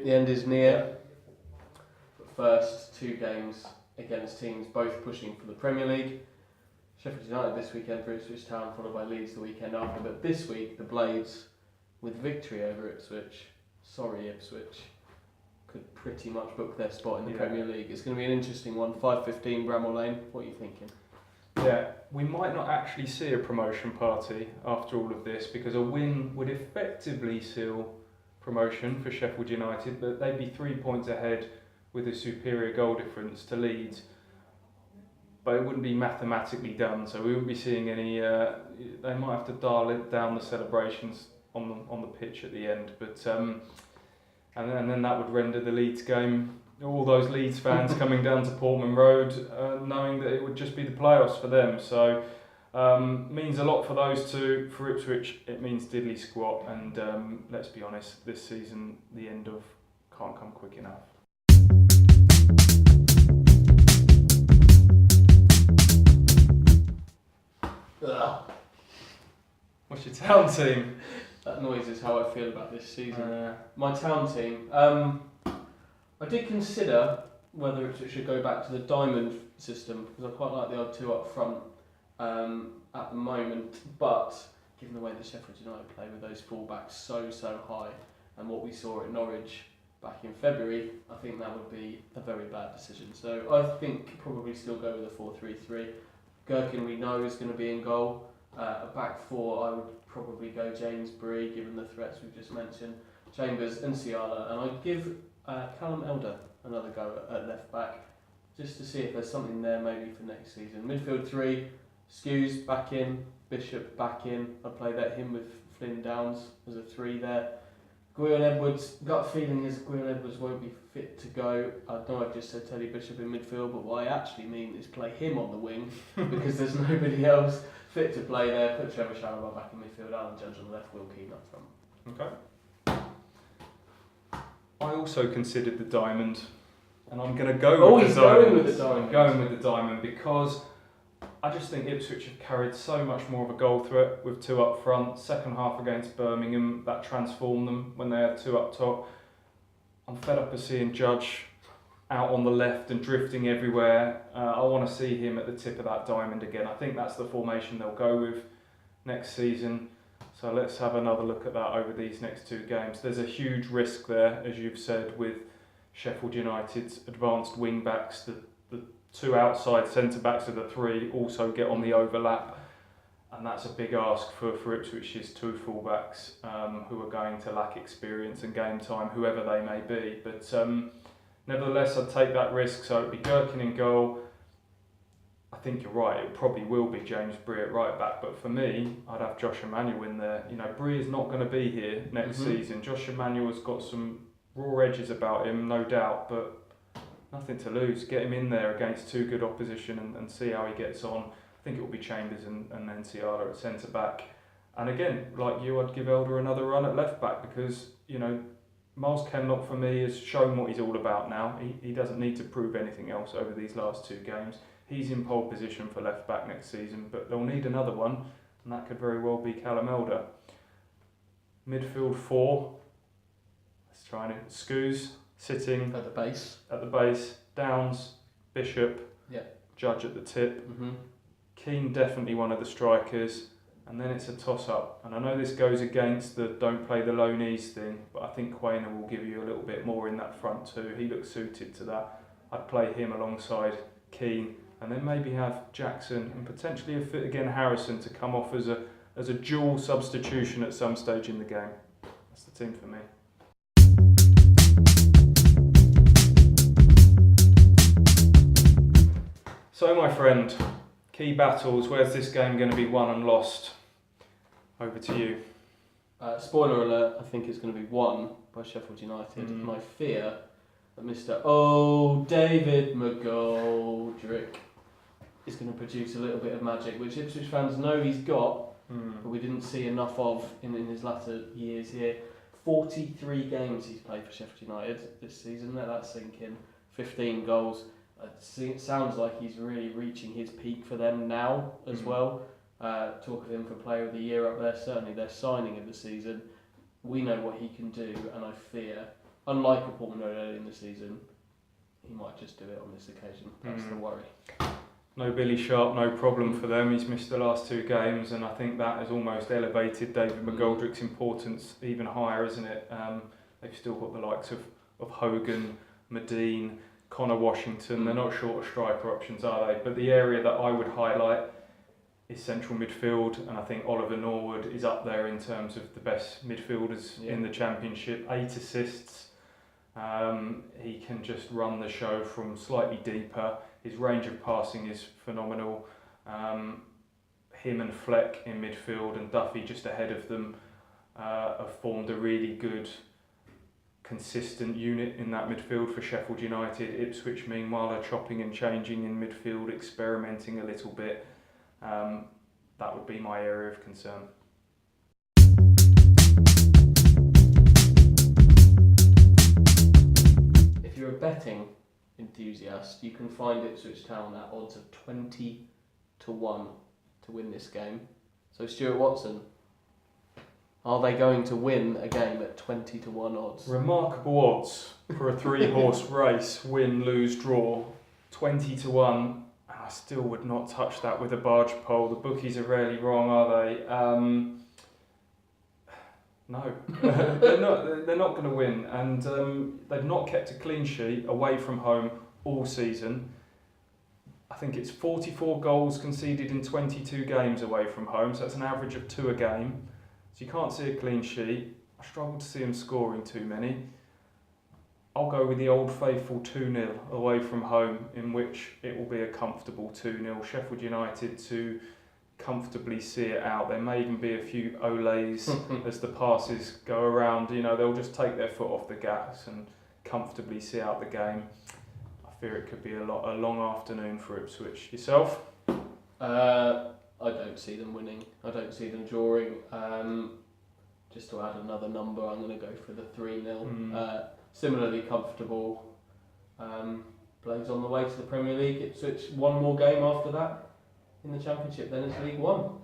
The end is near. But first, 2 games against teams both pushing for the Premier League. Sheffield United this weekend for Ipswich Town, followed by Leeds the weekend after. But this week, the Blades, with victory over Ipswich, sorry Ipswich, could pretty much book their spot in the Premier League. It's going to be an interesting one. 5:15 Bramall Lane. What are you thinking? Yeah, we might not actually see a promotion party after all of this, because a win would effectively seal promotion for Sheffield United, but they'd be 3 points ahead with a superior goal difference to Leeds. But it wouldn't be mathematically done, so we wouldn't be seeing any. They might have to dial it down, the celebrations on the pitch at the end, but and then that would render the Leeds game, all those Leeds fans coming down to Portman Road, knowing that it would just be the playoffs for them. So means a lot for those two. For Ipswich, it means diddly squat, and let's be honest, this season the end of can't come quick enough. Ugh. What's your town team? That noise is how I feel about this season. My town team. I did consider whether it should go back to the diamond system, because I quite like the odd 2 up front at the moment. But given the way that Sheffield United play with those fullbacks so high, and what we saw at Norwich back in February, I think that would be a very bad decision. So I think probably still go with a 4-3-3. Gherkin we know is going to be in goal. A back 4, I would probably go James Bree, given the threats we've just mentioned, Chambers and Ciala, and I'd give Callum Elder another go at left back, just to see if there's something there maybe for next season. Midfield 3, Skews back in, Bishop back in. I'd play him with Flynn Downs as a 3 there. Gwion Edwards, gut feeling is Gwion Edwards won't be fit to go. I know I've just said Teddy Bishop in midfield, but what I actually mean is play him on the wing, because there's nobody else fit to play there. Put Trevor Shalaba back in midfield, Alan Judge on the left, Will Keane up front. Okay. I also considered the diamond, and I'm going to go with the diamond. Going with the diamond. I'm going with the diamond because I just think Ipswich have carried so much more of a goal threat with 2 up front. Second half against Birmingham, that transformed them when they had 2 up top. I'm fed up of seeing Judge out on the left and drifting everywhere. I want to see him at the tip of that diamond again. I think that's the formation they'll go with next season. So let's have another look at that over these next 2 games. There's a huge risk there, as you've said, with Sheffield United's advanced wing backs. The 2 outside centre backs of the 3 also get on the overlap, and that's a big ask for Ipswich's 2 fullbacks who are going to lack experience and game time, whoever they may be. But nevertheless, I'd take that risk. So it'd be Gherkin in goal. I think you're right, it probably will be James Bree at right back, but for me, I'd have Josh Emmanuel in there. You know, Bree is not going to be here next season. Josh Emmanuel's got some raw edges about him, no doubt, but nothing to lose. Get him in there against 2 good opposition and see how he gets on. I think it will be Chambers and then Ciala at centre back. And again, like you, I'd give Elder another run at left back, because, you know, Miles Kenlock for me has shown what he's all about now. He doesn't need to prove anything else over these last 2 games. He's in pole position for left back next season, but they'll need another one, and that could very well be Callum Elder. Midfield 4, let's try it. Scoos sitting At the base. Downs, Bishop, Judge at the tip. Keane definitely one of the strikers, and then it's a toss-up. And I know this goes against the don't play the low knees thing, but I think Quainer will give you a little bit more in that front too. He looks suited to that. I'd play him alongside Keane, and then maybe have Jackson and potentially, if fit again, Harrison to come off as a dual substitution at some stage in the game. That's the team for me. So my friend, key battles, where's this game going to be won and lost? Over to you. Spoiler alert, I think it's going to be won by Sheffield United, and I fear that Mr. David McGoldrick is going to produce a little bit of magic, which Ipswich fans know he's got, but we didn't see enough of in his latter years here. 43 games he's played for Sheffield United this season, let that sink in. 15 goals. It sounds like he's really reaching his peak for them now as well. Talk of him for Player of the Year up there, certainly their signing of the season. We know what he can do, and I fear unlike a Portman Road early in the season, he might just do it on this occasion. That's the worry. No Billy Sharp, no problem for them. He's missed the last 2 games, and I think that has almost elevated David McGoldrick's importance even higher, isn't it? They've still got the likes of Hogan, Medine, Connor Washington. They're not short of striker options, are they? But the area that I would highlight is central midfield, and I think Oliver Norwood is up there in terms of the best midfielders in the Championship. 8 assists. He can just run the show from slightly deeper. His range of passing is phenomenal. Him and Fleck in midfield and Duffy just ahead of them have formed a really good, consistent unit in that midfield for Sheffield United. Ipswich, meanwhile, are chopping and changing in midfield, experimenting a little bit. That would be my area of concern. If you're a betting enthusiast, you can find Ipswich Town at odds of 20 to 1 to win this game. So Stuart Watson, are they going to win a game at 20 to 1 odds? Remarkable odds for a 3-horse race, win, lose, draw. 20 to 1, and I still would not touch that with a barge pole. The bookies are rarely wrong, are they? No, they're not going to win, and they've not kept a clean sheet away from home all season. I think it's 44 goals conceded in 22 games away from home, so that's an average of 2 a game. So you can't see a clean sheet. I struggle to see them scoring too many. I'll go with the old faithful 2-0 away from home, in which it will be a comfortable 2-0. Sheffield United to comfortably see it out. There may even be a few olays as the passes go around. You know, they'll just take their foot off the gas and comfortably see out the game. I fear it could be a long afternoon for Ipswich. Yourself? I don't see them winning. I don't see them drawing. Just to add another number, I'm going to go for the 3-0. Similarly comfortable. Blaze on the way to the Premier League. Ipswich one more game after that in the Championship, then it's League One.